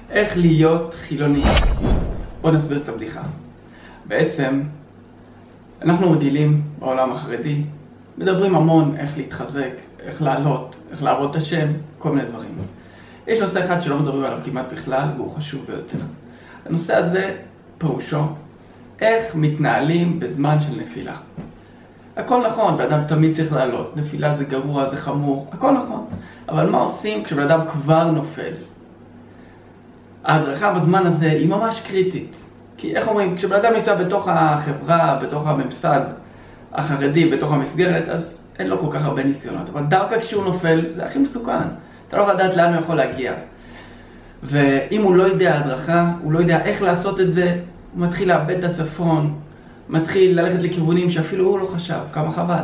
איך להיות חילוני. בואו נסביר את הבדיחה. בעצם, אנחנו רגילים בעולם החרדי, מדברים המון איך להתחזק, איך לעלות, איך לעבוד את השם, כל מיני דברים. יש נושא אחד שלא מדברים עליו כמעט בכלל, והוא חשוב ביותר. הנושא הזה, פירושו, איך מתנהלים בזמן של נפילה. הכל נכון, באדם תמיד צריך לעלות, נפילה זה גרוע, זה חמור, הכל נכון. אבל מה עושים כשבאדם כבר נופל? ההדרכה בזמן הזה היא ממש קריטית. כי איך אומרים, כשבאדם נמצא בתוך החברה, בתוך הממסד החרדי, בתוך המסגרת, אז אין לו כל כך הרבה ניסיונות. אבל דווקא כשהוא נופל, זה הכי מסוכן. אתה לא יכול לדעת לאן הוא יכול להגיע. ואם הוא לא יודע הדרכה, הוא לא יודע איך לעשות את זה, הוא מתחיל לאבד את הצפון, מתחיל ללכת לכיוונים שאפילו הוא לא חשב, כמה חבל.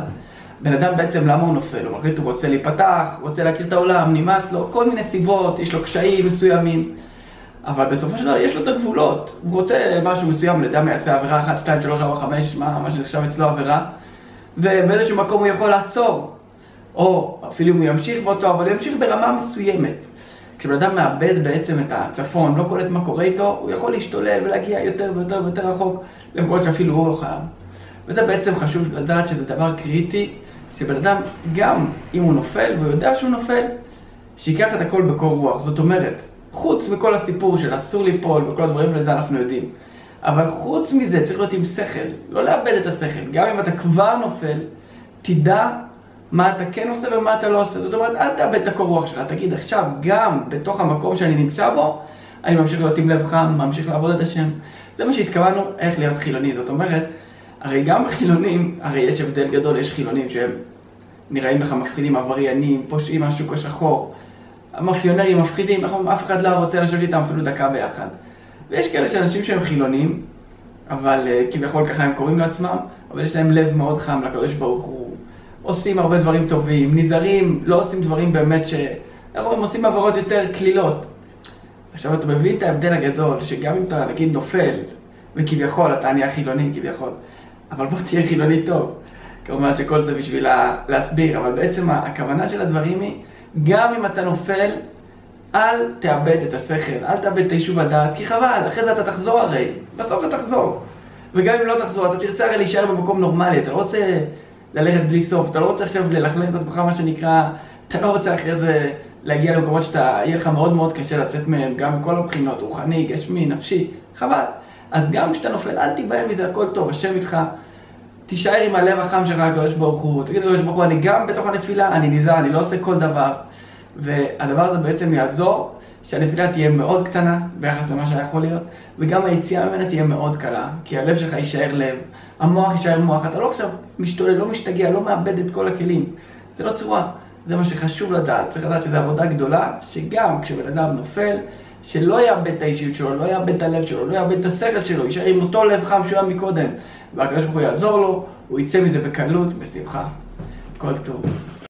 בן אדם בעצם למה הוא נופל? הוא מחליט, הוא רוצה להיפתח, רוצה להכיר את העולם, נמאס לו, כל מיני סיבות, יש לו קשיים מסוימים. אבל בסופו של דבר יש לו את הגבולות. הוא רוצה משהו מסוים, לדעת יעשה עבירה 1, 2, 3, 4, 5, מה שנחשב אצלו עבירה. ובאיזשהו מקום הוא יכול לעצור. או אפילו אם הוא ימשיך באותו, אבל הוא ימשיך ברמה מסוימת. כשבן אדם מאבד בעצם את הצפון, לא קולט מה קורה איתו, הוא יכול להשתולל ולהגיע יותר ויותר ויותר רחוק למקומות שאפילו הוא לא חייב. וזה בעצם חשוב לדעת שזה דבר קריטי, שבן אדם גם אם הוא נופל והוא יודע שהוא נופל, שיקח את הכל בקור רוח. זאת אומרת, חוץ מכל הסיפור של אסור ליפול וכל הדברים לזה אנחנו יודעים. אבל חוץ מזה צריך להיות עם שכל, לא לאבד את השכל. גם אם אתה כבר נופל, תדע מה אתה כן עושה ומה אתה לא עושה. זאת אומרת, אל תאבד את הקור רוח שלה. תגיד עכשיו, גם בתוך המקום שאני נמצא בו, אני ממשיך להיות עם לב חם, ממשיך לעבוד את השם. זה מה שהתכוונו, איך להיות חילוני. זאת אומרת, הרי גם בחילונים, הרי יש הבדל גדול, יש חילונים שהם נראים לך מפחידים, עבריינים, פושעים מהשוק השחור. המאפיונרים מפחידים, אף אחד לא רוצה לשבת איתם אפילו דקה ביחד. ויש כאלה שאנשים שהם חילונים, אבל כביכול ככה הם קוראים לעצמם, אבל יש להם לב מאוד חם לקדוש ברוך הוא. עושים הרבה דברים טובים, נזהרים, לא עושים דברים באמת אנחנו עושים עבירות יותר כלילות. עכשיו אתה מבין את ההבדל הגדול, שגם אם אתה נגיד נופל, וכביכול אתה נהיה חילוני כביכול, אבל בוא תהיה חילוני טוב. כמובן שכל זה בשביל להסביר, אבל בעצם הכוונה של הדברים היא, גם אם אתה נופל, אל תאבד את השכל, אל תאבד את היישוב הדעת, כי חבל, אחרי זה אתה תחזור הרי, בסוף אתה תחזור. וגם אם לא תחזור, אתה תרצה הרי להישאר במקום נורמלי, אתה לא רוצה ללכת בלי סוף, אתה לא רוצה עכשיו ללכלך את עצמך מה שנקרא, אתה לא רוצה אחרי זה להגיע למקומות שאתה, יהיה לך מאוד מאוד קשה לצאת מהם, גם מכל הבחינות, רוחני, גשמי, נפשי, חבל. אז גם כשאתה נופל, אל תיבהל מזה, הכל טוב, השם איתך, תישאר עם הלב החם שלך, הקדוש ברוך הוא, תגיד לקדוש ברוך הוא, אני גם בתוך הנפילה, אני נזהר, אני לא עושה כל דבר. והדבר הזה בעצם יעזור שהנפילה תהיה מאוד קטנה ביחס למה שיכול להיות, וגם היציאה ממנה תהיה מאוד קלה, כי הלב שלך יישאר לב, המוח יישאר מוח, אתה לא עכשיו משתולל, לא משתגע, לא מאבד את כל הכלים. זה לא צורה, זה מה שחשוב לדעת. צריך לדעת שזו עבודה גדולה, שגם כשבן אדם נופל, שלא יאבד את האישיות שלו, לא יאבד את הלב שלו, לא יאבד את השכל שלו, יישאר עם אותו לב חם שהוא היה מקודם. והקדוש ברוך הוא יעזור לו, הוא יצא מזה בקלות, בשמחה. כל טוב.